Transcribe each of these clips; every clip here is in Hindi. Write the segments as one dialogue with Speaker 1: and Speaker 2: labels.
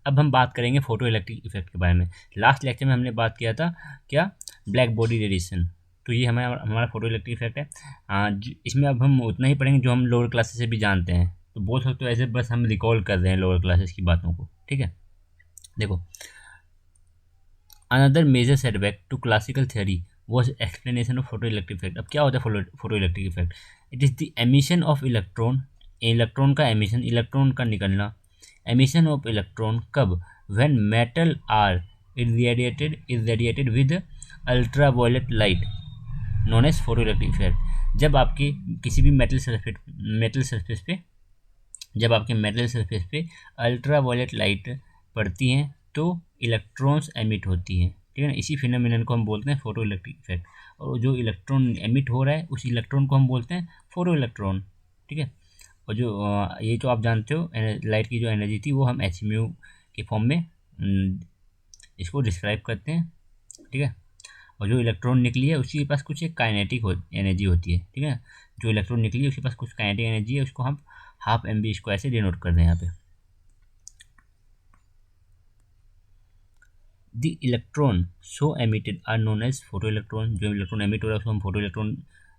Speaker 1: अब हम बात करेंगे फोटो इलेक्ट्रिक इफेक्ट के बारे में। लास्ट लेक्चर में हमने बात किया था क्या, ब्लैक बॉडी रेडिएशन। तो ये हमारा हमारा फोटो इलेक्ट्रिक इफेक्ट है। इसमें अब हम उतना ही पढ़ेंगे जो हम लोअर क्लासेस से भी जानते हैं। तो बोल सकते हो ऐसे बस हम रिकॉल कर रहे हैं लोअर क्लासेस की बातों को, ठीक है। देखो, another major setback to classical theory was explanation of photo electric effect. अब क्या होता है photo electric effect? It is the emission of electron, electron का एमिशन, इलेक्ट्रॉन का निकलना। एमिशन ऑफ इलेक्ट्रॉन कब? When metal are irradiated with ultraviolet light known as photo electric effect. जब आपके किसी भी मेटल सरफेस पे जब आपके मेटल सरफेस पे अल्ट्रावायलेट लाइट पड़ती हैं तो इलेक्ट्रॉन्स एमिट होती हैं, ठीक है ना। इसी फिनोमिनन को हम बोलते हैं फोटो इलेक्ट्रिक इफेक्ट। और जो इलेक्ट्रॉन एमिट हो रहा है उस इलेक्ट्रॉन को हम बोलते हैं फोटो इलेक्ट्रॉन, ठीक है। और जो ये जो आप जानते हो लाइट की जो एनर्जी थी वो हम एच म्यू के फॉर्म में इसको डिस्क्राइब करते हैं, ठीक है। और जो इलेक्ट्रॉन निकली है उसके पास कुछ एक काइनेटिक एनर्जी होती है, ठीक है। जो इलेक्ट्रॉन निकली है उसके पास कुछ काइनेटिक एनर्जी है, उसको हम हाफ एम बी इसको ऐसे डिनोट कर दें यहाँ पे। The electron so emitted are known as photo electron. जो इलेक्ट्रॉन एमिट हो रहा है उसको हम फोटो इलेक्ट्रॉन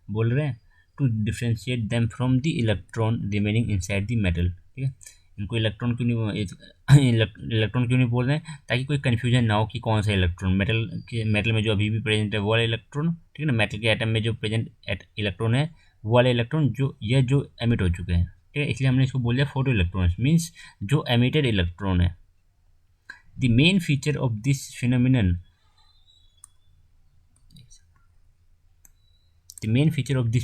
Speaker 1: बोल रहे हैं। To differentiate them from the electron remaining inside the metal, ठीक है। इनको इलेक्ट्रॉन क्यों नहीं इलेक्ट्रॉन क्यों नहीं बोल रहे हैं? ताकि कोई कन्फ्यूजन ना हो कि कौन सा इलेक्ट्रॉन, मेटल में जो अभी भी प्रेजेंट है वो वाला इलेक्ट्रॉन, ठीक है ना। मेटल के एटम में जो प्रेजेंट इलेक्ट्रॉन है वो वाले इलेक्ट्रॉन जो एमिट हो चुके हैं, ठीक है। इसलिए हमने इसको बोल दिया फोटो इलेक्ट्रॉन्स, मीन्स जो एमिटेड इलेक्ट्रॉन है। The main feature of this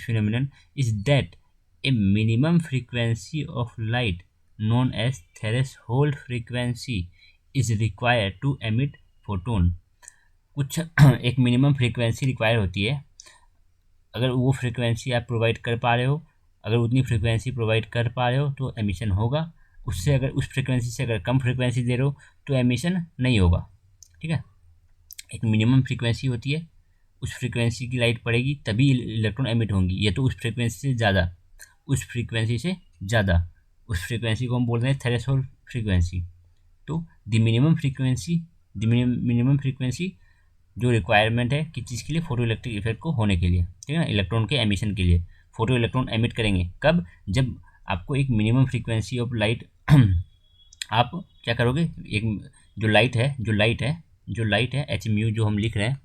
Speaker 1: phenomenon is that a minimum frequency of light known as threshold frequency is required to emit photon। कुछ एक मिनिमम फ्रीक्वेंसी रिक्वायर होती है। अगर वो फ्रीक्वेंसी आप प्रोवाइड कर पा रहे हो, अगर उतनी फ्रीक्वेंसी प्रोवाइड कर पा रहे हो तो एमिशन होगा। उससे अगर उस फ्रीक्वेंसी से अगर कम फ्रीक्वेंसी दे रहे हो तो एमिशन नहीं होगा, ठीक है। एक मिनिमम फ्रीक्वेंसी होती है, उस फ्रीक्वेंसी की लाइट पड़ेगी तभी इलेक्ट्रॉन एमिट होंगी। ये तो उस फ्रीक्वेंसी से ज़्यादा, उस फ्रीक्वेंसी से ज़्यादा, उस फ्रीक्वेंसी को हम बोल रहे हैं थ्रेशोल्ड फ्रीक्वेंसी। तो द मिनिमम फ्रीक्वेंसी जो रिक्वायरमेंट है किस चीज़ के लिए? फोटो इलेक्ट्रिक इफेक्ट को होने के लिए, ठीक है ना, इलेक्ट्रॉन के एमिशन के लिए। फोटो इलेक्ट्रॉन एमिट करेंगे कब? जब आपको एक मिनिमम फ्रीक्वेंसी ऑफ लाइट आप क्या करोगे, एक जो लाइट है एच म्यू जो हम लिख रहे हैं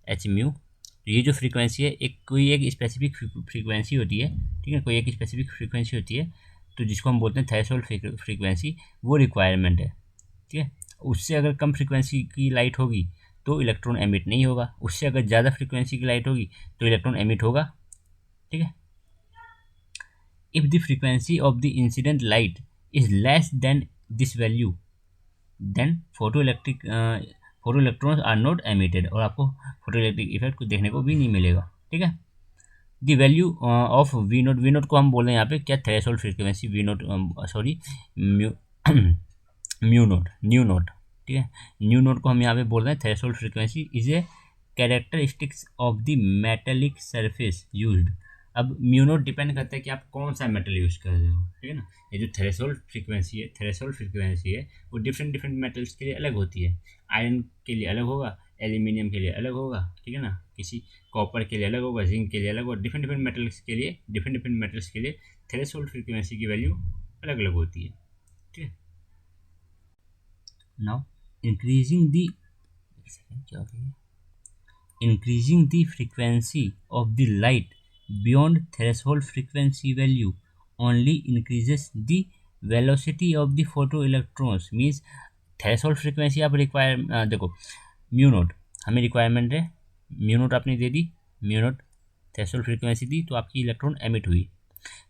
Speaker 1: एच म्यू, ये जो फ्रीक्वेंसी है कोई एक स्पेसिफिक फ्रीक्वेंसी होती है, ठीक है, कोई एक स्पेसिफिक फ्रीक्वेंसी होती है तो जिसको हम बोलते हैं थ्रेशोल्ड फ्रीक्वेंसी, वो रिक्वायरमेंट है, ठीक है। उससे अगर कम फ्रीक्वेंसी की लाइट होगी तो इलेक्ट्रॉन एमिट नहीं होगा, उससे अगर ज़्यादा फ्रीक्वेंसी की लाइट होगी तो इलेक्ट्रॉन एमिट होगा, ठीक है। If the frequency of the incident light is less than this value then photo electrons are not emitted, और आपको फोटो इलेक्ट्रिक इफेक्ट को देखने को भी नहीं मिलेगा, ठीक है। The value of V nought को हम बोल रहे हैं यहाँ पे क्या? Threshold frequency V nought, sorry mu nu nought, ठीक है। न्यू नोट को हम यहाँ पे बोल रहे हैं threshold frequency is a characteristics of the metallic surface used. अब म्यू नोट डिपेंड करता है कि आप कौन सा मेटल यूज़ कर रहे हो, ठीक है ना। ये जो थ्रेशोल्ड फ्रीक्वेंसी है वो डिफरेंट मेटल्स के लिए अलग होती है। आयरन के लिए अलग होगा, एल्यूमिनियम के लिए अलग होगा, ठीक है ना, किसी कॉपर के लिए अलग होगा, जिंक के लिए अलग होगा। डिफरेंट मेटल्स के लिए थ्रेशोल्ड फ्रीक्वेंसी की वैल्यू अलग अलग होती है, ठीक है। Now increasing the frequency of the light beyond threshold frequency value only increases the velocity of the photoelectrons। means threshold frequency आप रिक्वायर देखो, म्यू नोट हमें रिक्वायरमेंट है, म्यू नोट आपने दे दी, म्यू नोट थ्रेशोल्ड फ्रीक्वेंसी दी तो आपकी इलेक्ट्रॉन एमिट हुई।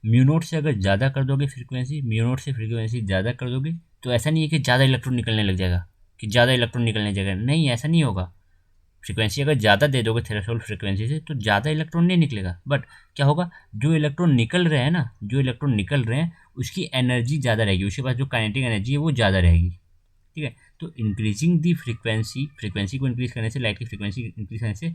Speaker 1: म्यू नोट से अगर ज़्यादा कर दोगे फ्रीक्वेंसी, म्यू नोट से फ्रीक्वेंसी ज़्यादा कर दोगे तो ऐसा नहीं है कि ज़्यादा इलेक्ट्रॉन निकलने लग जाएगा, नहीं, ऐसा नहीं होगा। फ्रीक्वेंसी अगर ज़्यादा दे दोगे थ्रेशोल्ड फ्रीक्वेंसी से तो ज़्यादा इलेक्ट्रॉन नहीं निकलेगा, बट क्या होगा, जो इलेक्ट्रॉन निकल रहे हैं उसकी एनर्जी ज़्यादा रहेगी, उसके पास जो काइनेटिक एनर्जी है वो ज़्यादा रहेगी, ठीक है। तो इंक्रीजिंग दी फ्रीक्वेंसी को इंक्रीज करने से, लाइट की फ्रीक्वेंसी इंक्रीज करने से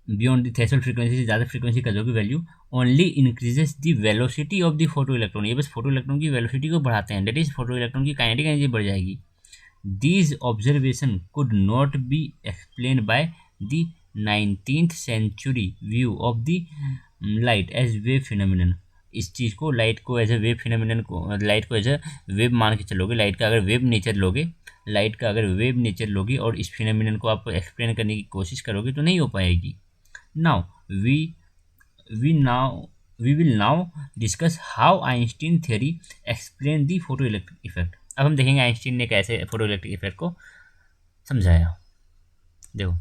Speaker 1: बियॉन्ड द थ्रेशोल्ड फ्रीक्वेंसी से ज़्यादा फ्रीक्वेंसी का जो भी value only increases the velocity of the photo electron, ये बस फोटो इलेक्ट्रॉन की वेलोसिटी को बढ़ाते हैं, दैट इज फोटो इलेक्ट्रॉन की काइनेटिक एनर्जी बढ़ जाएगी। These observations could not be explained by the 19th century view of the light as wave phenomenon। इस चीज़ को लाइट को एज ए वेव फिनोमिनन को, लाइट को एज ए वेव मान के चलोगे, लाइट का अगर वेव नेचर लोगे, लाइट का अगर वेव नेचर लोगे और इस फिनोमिनन को आप एक्सप्लेन करने की कोशिश करोगे तो नहीं हो पाएगी। Now we will now discuss how Einstein theory explain the photo electric effect. अब हम देखेंगे आइंस्टीन ने कैसे फोटो इलेक्ट्रिक इफेक्ट को समझाया। देखो,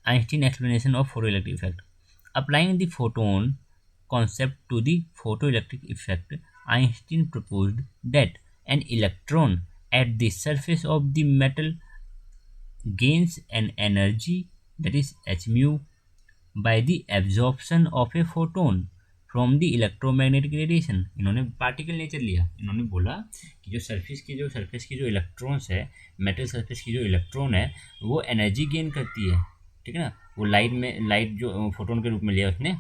Speaker 1: Einstein explanation of photo electric effect. Applying the photon concept to the photoelectric effect, Einstein proposed that an electron at the surface of the metal gains an energy, that is h mu, by the absorption of a photon from the electromagnetic radiation। इन्होंने पार्टिकल नेचर लिया, इन्होंने बोला कि जो सरफेस की जो इलेक्ट्रॉन्स है, मेटल सरफेस की जो इलेक्ट्रॉन है वो एनर्जी गेन करती है, ठीक है ना। वो लाइट जो फोटोन के रूप में लिया उसने,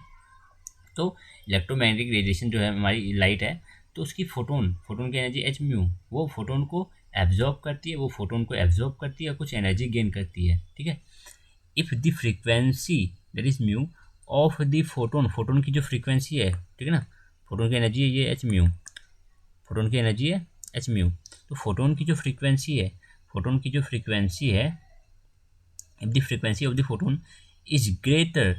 Speaker 1: तो इलेक्ट्रोमैग्नेटिक रेडिएशन जो है हमारी लाइट है, तो उसकी फोटोन की एनर्जी एच म्यू, वो फोटोन को एब्जॉर्ब करती है, और कुछ एनर्जी गेन करती है, ठीक है। If the frequency that is mu of the photon की जो फ्रीक्वेंसी है, ठीक है ना, फोटोन की एनर्जी है ये एच म्यू, फोटोन की एनर्जी है एच म्यू, तो फोटोन की जो फ्रीक्वेंसी है, if the frequency of the photon is greater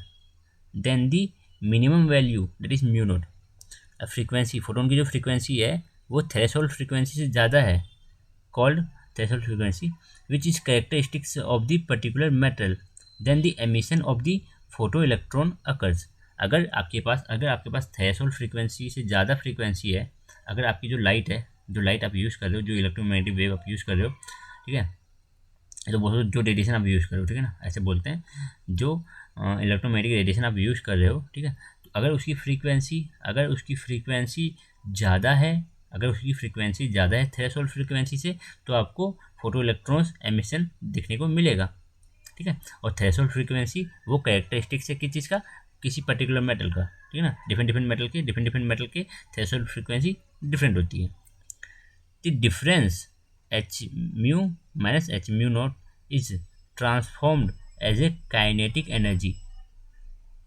Speaker 1: than the minimum value that is mu naught. Frequency, photon की जो फ्रीक्वेंसी है वो थ्रेशोल्ड फ्रीक्वेंसी से ज़्यादा है, called threshold frequency, which is characteristics of the particular metal, then the emission of the photo electron occurs. अगर आपके पास थ्रेशोल्ड फ्रीक्वेंसी से ज़्यादा फ्रीक्वेंसी है, अगर आपकी जो लाइट है, जो लाइट आप यूज़ कर रहे हो, जो इलेक्ट्रोमैग्नेटिक वेव आप यूज़ कर रहे हो, ठीक है, तो बोलो जो रेडिएशन आप यूज़ कर रहे हो, ठीक है ना, ऐसे बोलते हैं, जो इलेक्ट्रोमैग्नेटिक रेडिएशन आप यूज़ कर रहे हो, ठीक है, तो अगर उसकी फ्रीक्वेंसी ज़्यादा है थ्रेशोल्ड फ्रीक्वेंसी से, तो आपको फोटो इलेक्ट्रॉन्स एमिशन देखने को मिलेगा, ठीक है। और थ्रेशोल्ड फ्रीक्वेंसी वो कैरेक्टरिस्टिक्स है किस चीज़ का, किसी पर्टिकुलर मेटल का, ठीक है ना। डिफरेंट मेटल के थ्रेशोल्ड फ्रीक्वेंसी डिफरेंट होती है। The difference H mu minus H mu nought is transformed as a kinetic energy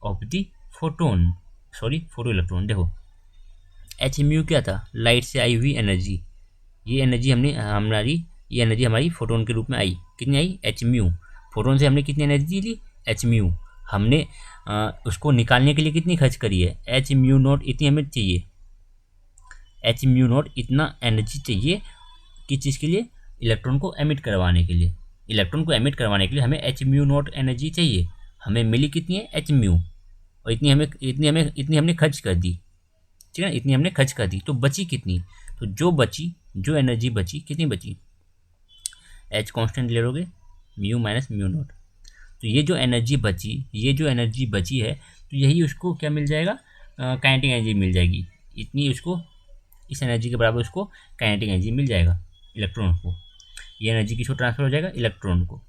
Speaker 1: of the photo electron. देखो, एच म्यू क्या था, लाइट से आई हुई एनर्जी, ये एनर्जी हमारी फोटोन के रूप में आई, कितनी आई, एच म्यू। फोटोन से हमने कितनी एनर्जी ली, एच म्यू। हमने उसको निकालने के लिए कितनी खर्च करी है, एच म्यू नॉट, इतनी हमें चाहिए, एच म्यू नॉट इतना एनर्जी चाहिए किस चीज़ के लिए, इलेक्ट्रॉन को एमिट करवाने के लिए। हमें एच म्यू नॉट एनर्जी चाहिए, हमें मिली कितनी है, एच म्यू, और इतनी हमने खर्च कर दी, ठीक है, इतनी हमने खर्च कर दी, तो बची कितनी, तो जो एनर्जी बची, कितनी बची, एच कांस्टेंट ले लोगे, म्यू माइनस म्यू नॉट, तो ये जो एनर्जी बची है, तो यही उसको क्या मिल जाएगा, काइनेटिक एनर्जी मिल जाएगी, इतनी उसको, इस एनर्जी के बराबर उसको काइनेटिक एनर्जी मिल जाएगा इलेक्ट्रॉन को। ये एनर्जी किसको ट्रांसफर हो जाएगा, इलेक्ट्रॉन को।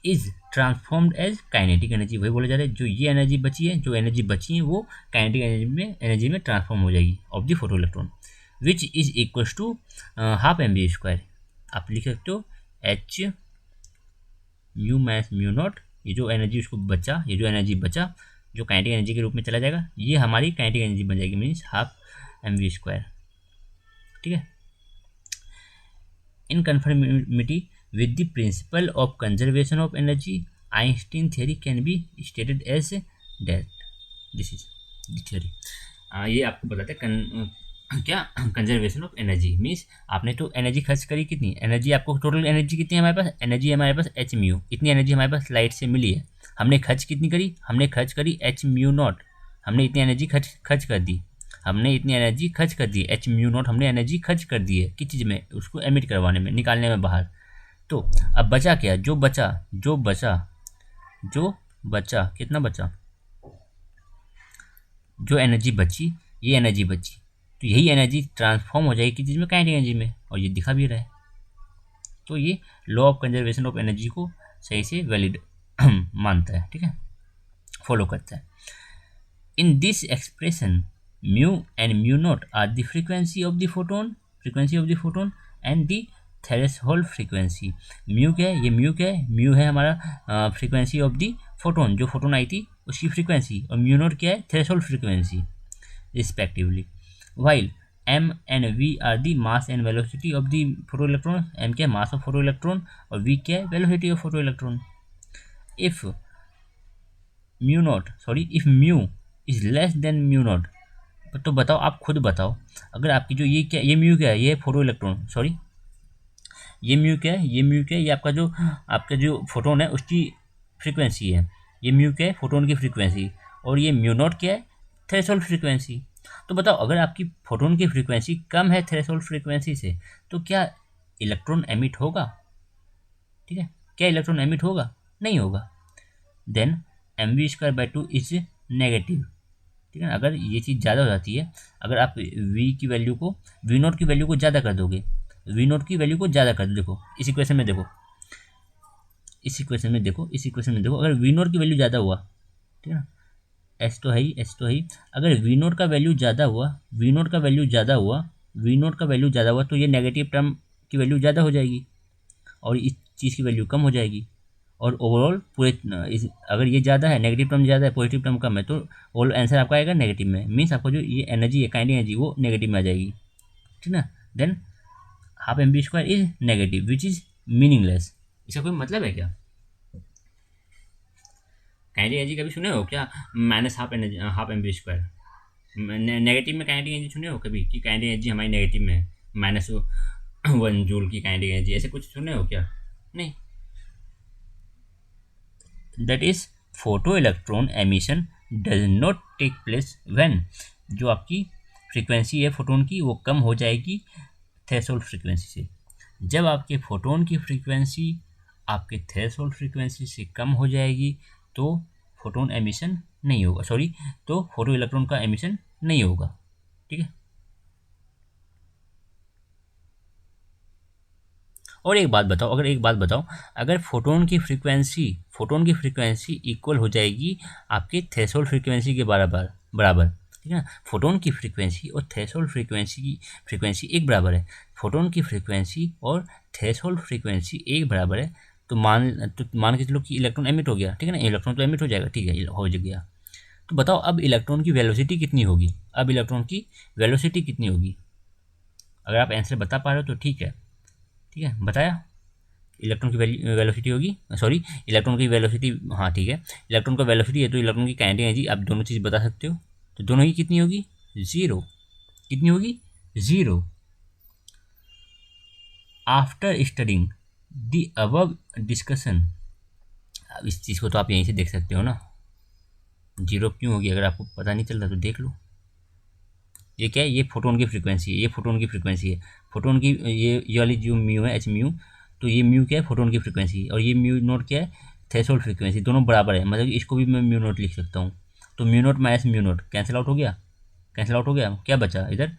Speaker 1: Is transformed as kinetic energy, वही बोला जा रहा है, जो एनर्जी बची है वो काइनेटिक एनर्जी में ट्रांसफॉर्म हो जाएगी of the photo electron, which is equals to half M V square. आप लिख सकते हो H mu minus mu naught, ये जो एनर्जी बचा, जो काइनेटिक एनर्जी के रूप में चला जाएगा, ये हमारी काइनेटिक एनर्जी बन जाएगी, means half M V square, ठीक है। In conformity with the principle of conservation of energy, Einstein theory can be stated as that this is the theory। ये आपको बताते हैं क्या, कंजर्वेशन ऑफ एनर्जी मीन्स आपने तो एनर्जी खर्च करी, कितनी एनर्जी, आपको टोटल एनर्जी कितनी है हमारे पास, एच म्यू, इतनी एनर्जी हमारे पास लाइट से मिली है। हमने खर्च कितनी करी, हमने खर्च करी एच म्यू नॉट, हमने इतनी एनर्जी खर्च कर दी, एच म्यू नॉट हमने एनर्जी खर्च कर दी है किस चीज़ में, उसको एमिट करवाने में, निकालने में बाहर। तो अब बचा क्या, जो बचा कितना बचा, जो एनर्जी बची, ये एनर्जी बची, तो यही एनर्जी ट्रांसफॉर्म हो जाएगी किस चीज़ में, काइनेटिक एनर्जी में, और ये दिखा भी रहा है। तो ये law of conservation of energy को सही से वैलिड मानता है, ठीक है, फॉलो करता है। In this expression mu and mu naught are the frequency of the photon and the threshold frequency. Mu क्या है, ये म्यू क्या है, म्यू है हमारा फ्रीक्वेंसी ऑफ द फोटोन, जो फोटोन आई थी उसकी फ्रीक्वेंसी, और म्यू नॉट क्या है, threshold frequency respectively. While m and v are the mass and velocity of the photo electron. m क्या है, मास ऑफ फोटो इलेक्ट्रॉन, और v क्या है, velocity of photo electron. If if mu is less then mu naught, तो बताओ, आप खुद बताओ, अगर आपकी जो ये क्या, ये म्यू क्या है, ये फोटो इलेक्ट्रॉन, सॉरी ये म्यू क्या है, ये म्यू क्या है, ये आपका जो फोटोन है उसकी फ्रीक्वेंसी है। ये म्यू क्या है, फोटोन की फ्रीक्वेंसी, और ये म्यू नॉट क्या है, थ्रेशोल्ड फ्रीक्वेंसी। तो बताओ, अगर आपकी फोटोन की फ्रीक्वेंसी कम है थ्रेशोल्ड फ्रीक्वेंसी से, तो क्या इलेक्ट्रॉन एमिट होगा? ठीक है, क्या इलेक्ट्रॉन एमिट होगा? नहीं होगा। देन mv²/2 इज नेगेटिव, ठीक है ना। अगर ये चीज़ ज़्यादा हो जाती है, अगर आप v की वैल्यू को, v नॉट की वैल्यू को ज़्यादा कर दोगे, v नॉट की वैल्यू को ज़्यादा कर दो, देखो इस इक्वेशन में देखो, अगर v नॉट की वैल्यू ज़्यादा हुआ, ठीक है ना, एच तो है ही, अगर वी नोट का वैल्यू ज़्यादा हुआ, तो ये नेगेटिव टर्म की वैल्यू ज़्यादा हो जाएगी और इस चीज़ की वैल्यू कम हो जाएगी, और ओवरऑल अगर ये ज़्यादा है, नेगेटिव टर्म ज़्यादा है, पॉजिटिव टर्म कम है, तो ओवरऑल आंसर आपका आएगा नेगेटिव में। मीन्स आपको जो ये एनर्जी है, काइनेटिक एनर्जी, वो नेगेटिव में आ जाएगी, ठीक ना। Then ½ mv² is negative which is meaningless. इसका कोई मतलब है क्या? काइनेटिक एनर्जी कभी सुने हो क्या? ½ mv², नेगेटिव में काइनेटिक एनर्जी सुने हो कभी कि काइनेटिक एनर्जी हमारी नेगेटिव में है, -1 जूल की काइनेटिक एनर्जी, ऐसे कुछ सुने हो क्या? नहीं। That is photo electron emission does not take place when, जो आपकी फ्रीक्वेंसी है फोटोन की वो कम हो जाएगी थ्रेशोल्ड फ्रीक्वेंसी से। जब आपके फोटोन की फ्रीक्वेंसी आपके थ्रेशोल्ड फ्रीक्वेंसी से कम हो जाएगी तो फोटोन एमिशन नहीं होगा, तो फोटो इलेक्ट्रॉन का एमिशन नहीं होगा, ठीक है। और एक बात बताओ, अगर फोटोन की फ्रीक्वेंसी इक्वल हो जाएगी आपके थ्रेशोल्ड फ्रीक्वेंसी के बराबर, ठीक है ना। फोटोन की फ्रीक्वेंसी और थ्रेशोल्ड फ्रीक्वेंसी एक बराबर है, फोटोन की फ्रीक्वेंसी और थ्रेशोल्ड फ्रीक्वेंसी एक बराबर है, तो मान के चलो कि इलेक्ट्रॉन एमिट हो गया, ठीक है ना, इलेक्ट्रॉन तो एमिट हो जाएगा, ठीक है, हो गया। तो बताओ अब इलेक्ट्रॉन की वेलोसिटी कितनी होगी? अगर आप आंसर बता पा रहे हो तो ठीक है, बताया। इलेक्ट्रॉन की वेलोसिटी होगी, इलेक्ट्रॉन की वेलोसिटी, हाँ ठीक है, इलेक्ट्रॉन का वेलोसिटी है तो इलेक्ट्रॉन की काइनेटिक एनर्जी, आप दोनों चीज़ बता सकते हो, तो दोनों की कितनी होगी? 0। कितनी होगी? 0। After studying the above discussion, अब इस चीज़ को तो आप यहीं से देख सकते हो ना, 0 क्यों होगी? अगर आपको पता नहीं चल रहा तो देख लो। ये क्या है? ये फोटोन की फ्रीक्वेंसी है, फोटोन की ये वाली जो म्यू है, एच म्यू, तो ये म्यू क्या है? फोटोन की फ्रीक्वेंसी, और ये म्यू नोट क्या है? थ्रेशोल्ड फ्रीक्वेंसी, दोनों बराबर है, मतलब इसको भी मैं म्यू नोट लिख सकता हूँ। तो mu naught minus mu naught cancel out हो गया, क्या बचा इधर?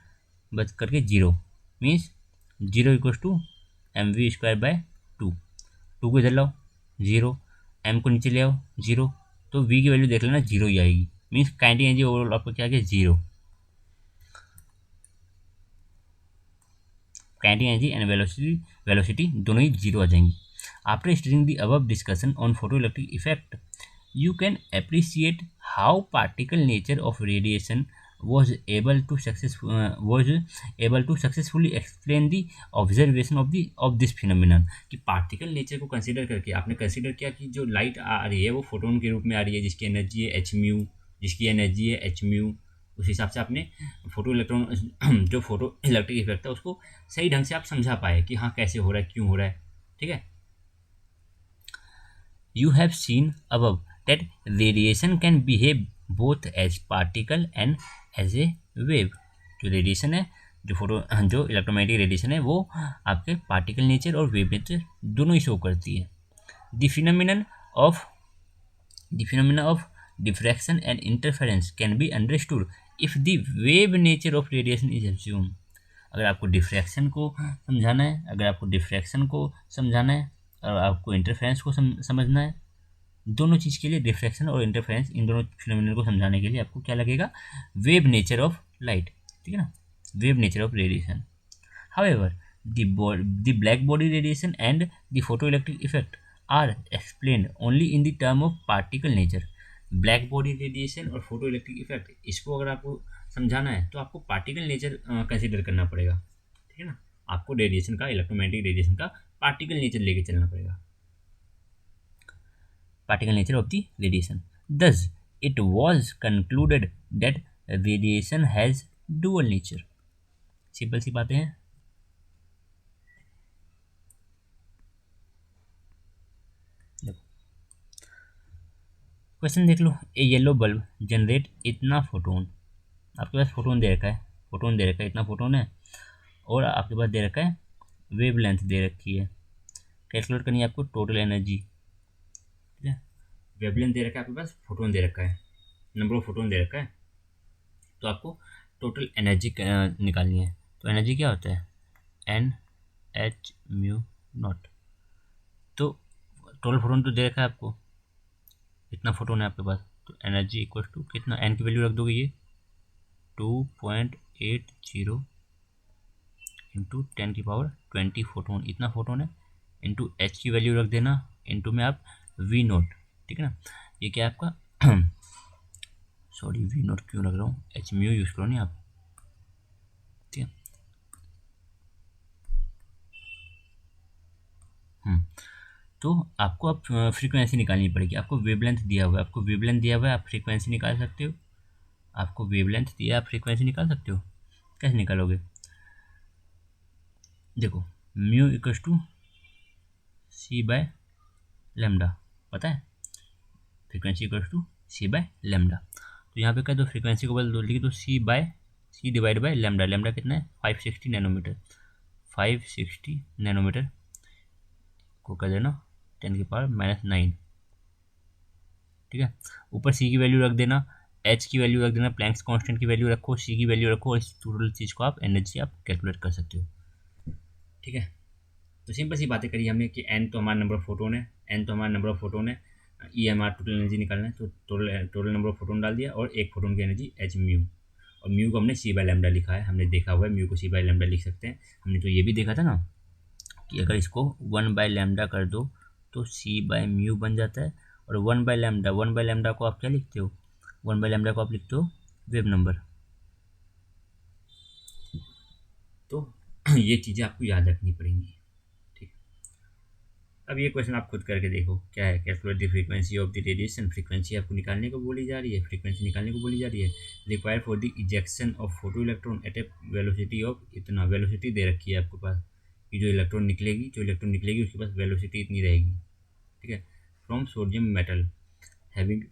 Speaker 1: बच करके 0, मीन्स 0 = mv²/2। 2 को इधर लाओ 0, m को नीचे ले आओ 0, तो v की वैल्यू देख लेना 0 ही आएगी, मीन्स काइनेटिक एनर्जी ओवरऑल आपको क्या आ गया? 0। काइनेटिक एनर्जी एंड वेलोसिटी दोनों ही 0 आ जाएंगी। After studying the above discussion on photoelectric effect, you can appreciate how particle nature of radiation was able to successfully explain the observation of this phenomenon। कि पार्टिकल नेचर को कंसीडर करके आपने कंसीडर किया कि जो लाइट आ रही है वो फोटोन के रूप में आ रही है, जिसकी एनर्जी है एच म्यू, उस हिसाब से आपने फोटो इलेक्ट्रॉन जो फोटो इलेक्ट्रिक इफेक्ट है उसको सही ढंग से आप समझा पाए कि हाँ कैसे हो रहा है, क्यों हो रहा है, ठीक है। You have seen above that radiation can behave both as particle and as a wave। जो रेडिएशन है, जो इलेक्ट्रोमैग्नेटिक रेडिएशन है, वो आपके पार्टिकल नेचर और वेव नेचर दोनों ही शो करती है। The phenomena of diffraction and interference can be understood if the wave nature of radiation is assumed। अगर आपको डिफ्रैक्शन को समझाना है, और आपको इंटरफेरेंस को समझना है। दोनों चीज़ के लिए रिफ्लेक्शन और इंटरफेरेंस, इन दोनों फिनोमिना को समझाने के लिए आपको क्या लगेगा, वेव नेचर ऑफ लाइट, ठीक है ना, wave nature of radiation. However, the black body radiation and the photoelectric effect are explained only in the term of particle nature. Black body radiation और फोटो इलेक्ट्रिक इफेक्ट, इसको अगर आपको समझाना है तो आपको पार्टिकल नेचर कंसिडर करना पड़ेगा, ठीक है ना। आपको रेडिएशन का, इलेक्ट्रोमैग्नेटिक रेडिएशन का पार्टिकल नेचर लेके चलना पड़ेगा, particle nature of the radiation. Thus, it was concluded that radiation has dual nature. Simple सी बातें हैं। क्वेश्चन देख लो, ए येलो बल्ब जनरेट इतना फोटोन, आपके पास फोटोन दे रखा है, फोटोन दे रखा है, इतना फोटोन है, और आपके पास दे रखा है वेव लेंथ दे रखी है। कैलकुलेट करनी है आपको टोटल एनर्जी, ठीक है। वेव लेंथ दे रखा है आपके पास, फोटोन दे रखा है, नंबर ऑफ फोटोन दे रखा है, तो आपको टोटल एनर्जी निकालनी है। तो एनर्जी क्या होता है, एन एच म्यू नॉट। तो टोटल फोटोन तो दे रखा है आपको, इतना फोटोन है आपके पास, तो एनर्जी इक्वल टू कितना, एन की वैल्यू रख दोगे ये 2.80 इंटू 10⁻20 फोटोन, इतना फोटोन है, इंटू एच की वैल्यू रख देना, इंटू में आप वी नोट, ठीक है ना। ये क्या है आपका सॉरी वी नोट क्यों रख रहा हूँ, एच म्यू यूज़ करो नहीं आप, ठीक है। तो आपको अब फ्रीक्वेंसी निकालनी पड़ेगी, आपको वेवलेंथ दिया हुआ है, आपको वेवलेंथ दिया हुआ है, आप फ्रीक्वेंसी निकाल सकते हो, आपको वेवलेंथ दिया, आप फ्रीक्वेंसी निकाल सकते हो। कैसे निकालोगे, देखो mu equals to C by lambda, पता है, frequency equals to C by lambda. तो यहाँ पे क्या, तो फ्रीक्वेंसी को बदल दो, लिखी तो सी डिवाइड बाय लेमडा, लेमडा कितना है 560 नैनोमीटर, 560 नैनोमीटर को कर देना 10⁻⁹, ठीक है। ऊपर सी की वैल्यू रख देना, एच की वैल्यू रख देना, प्लैंक्स कांस्टेंट की वैल्यू रखो, सी की वैल्यू रखो, और इस टोटल चीज़ को आप एनर्जी आप कैलकुलेट कर सकते हो, ठीक है। तो सिंपल सी बातें करी हमने कि एन तो हमारा नंबर ऑफ फोटोन है, एन तो हमारा नंबर ऑफ फोटोन है, ई हमारा टोटल एनर्जी निकालना है, तो टोटल नंबर ऑफ फोटोन डाल दिया, और एक फोटोन की एनर्जी एच म्यू, और म्यू को हमने सी बाय लैम्डा लिखा है, हमने देखा हुआ है म्यू को सी बाय लैम्डा लिख सकते हैं। हमने तो ये भी देखा था ना कि अगर इसको 1/λ कर दो तो सी बाय म्यू बन जाता है, और 1/λ को आप क्या लिखते हो, 1/λ को आप लिखते हो वेव नंबर। तो ये चीज़ें आपको याद रखनी पड़ेंगी, ठीक है। अब ये क्वेश्चन आप खुद करके देखो क्या है, calculate the frequency of the radiation, frequency आपको निकालने को बोली जा रही है, फ्रीक्वेंसी निकालने को बोली जा रही है। Require for the ejection of photo electron at a velocity of इतना, वेलोसिटी दे रखी है आपके पास कि जो इलेक्ट्रॉन निकलेगी उसके पास वेलोसिटी इतनी रहेगी, ठीक है। From sodium metal having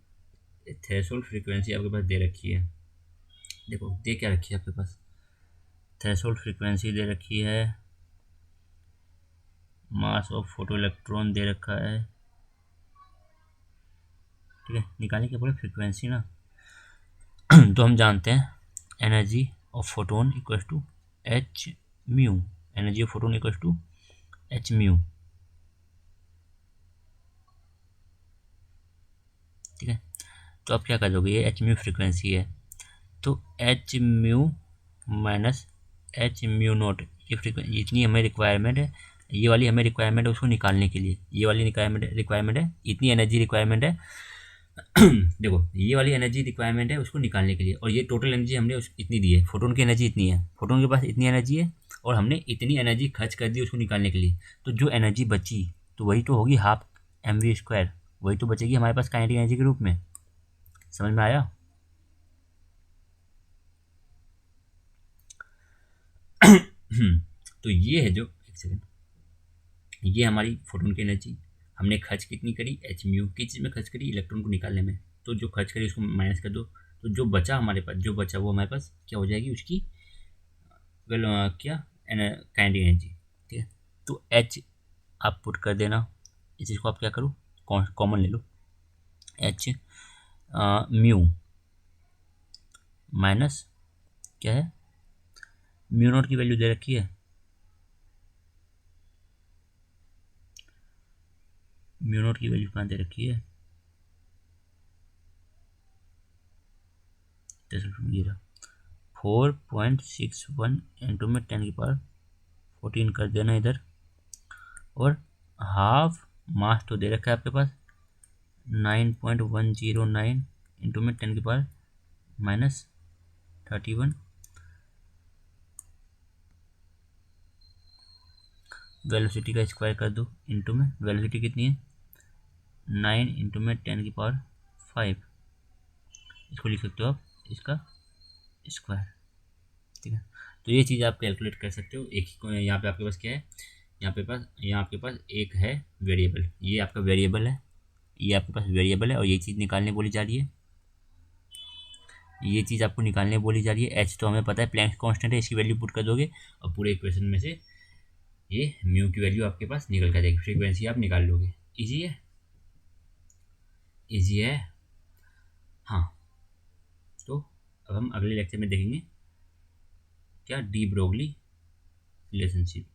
Speaker 1: threshold frequency आपके पास दे रखी है, देखो दे क्या रखी है आपके पास, थ्रेशोल्ड फ्रीक्वेंसी दे रखी है, मास ऑफ फोटो इलेक्ट्रॉन दे रखा है, ठीक है। निकालने के पूरे फ्रीक्वेंसी ना तो हम जानते हैं energy of photon equal to H mu, energy of photon equal to H mu, ठीक है। तो आप क्या कर दोगे, ये एच म्यू फ्रीक्वेंसी है, तो H mu minus H mu naught, ये फ्रीक्वेंसी इतनी हमें रिक्वायरमेंट है, ये वाली हमें रिक्वायरमेंट है उसको निकालने के लिए, ये वाली रिक्वायरमेंट है, इतनी एनर्जी रिक्वायरमेंट है देखो ये वाली एनर्जी रिक्वायरमेंट है उसको निकालने के लिए, और ये टोटल एनर्जी हमने इतनी दी है, फोटोन की एनर्जी इतनी है, फोटोन के पास इतनी एनर्जी है, और हमने इतनी एनर्जी खर्च कर दी उसको निकालने के लिए, तो जो एनर्जी बची तो वही तो होगी हाफ mv², वही तो बचेगी हमारे पास काइनेटिक एनर्जी के रूप में। समझ में आया? तो ये है जो, एक सेकेंड, ये हमारी फोटोन की एनर्जी हमने खर्च कितनी करी, एच म्यू की चीज़ में खर्च करी इलेक्ट्रॉन को निकालने में, तो जो खर्च करी उसको माइनस कर दो, तो जो बचा हमारे पास, जो बचा वो हमारे पास क्या हो जाएगी उसकी वेल क्या काइनेटिक एनर्जी, ठीक है। तो एच आप पुट कर देना, इस चीज़ को आप क्या करो कॉमन ले लो, एच म्यू माइनस क्या है, म्यू नोट की वैल्यू दे रखी है म्यू नॉट की वैल्यू कहाँ दे रखी है, ये रहा 4.61 इंटू में 10⁻14 कर देना इधर, और हाफ मास तो दे रखा है आपके पास 9.109 इंटू में 10⁻31। वेलोसिटी का स्क्वायर कर दो इंटू में, वेलोसिटी कितनी है 9 इंटू में 10⁵, इसको लिख सकते हो आप इसका स्क्वायर। ठीक है, तो ये चीज़ आप कैलकुलेट कर सकते हो। एक ही यहाँ पे आपके पास क्या है, यहाँ आपके पास एक है वेरिएबल, ये आपका वेरिएबल है, ये आपके पास वेरिएबल है, और ये चीज़ निकालने बोली जा रही है, ये चीज़ आपको निकालने बोली जा रही है। एच तो हमें पता है प्लैंक्स कांस्टेंट है, इसकी वैल्यू पुट कर दोगे और पूरे इक्वेशन में से ये म्यू की वैल्यू आपके पास निकल कर जाएगी, फ्रीक्वेंसी आप निकाल लोगे। इजी है, इजी है। हाँ, तो अब हम अगले लेक्चर में देखेंगे क्या डी ब्रोगली रिलेशनशिप।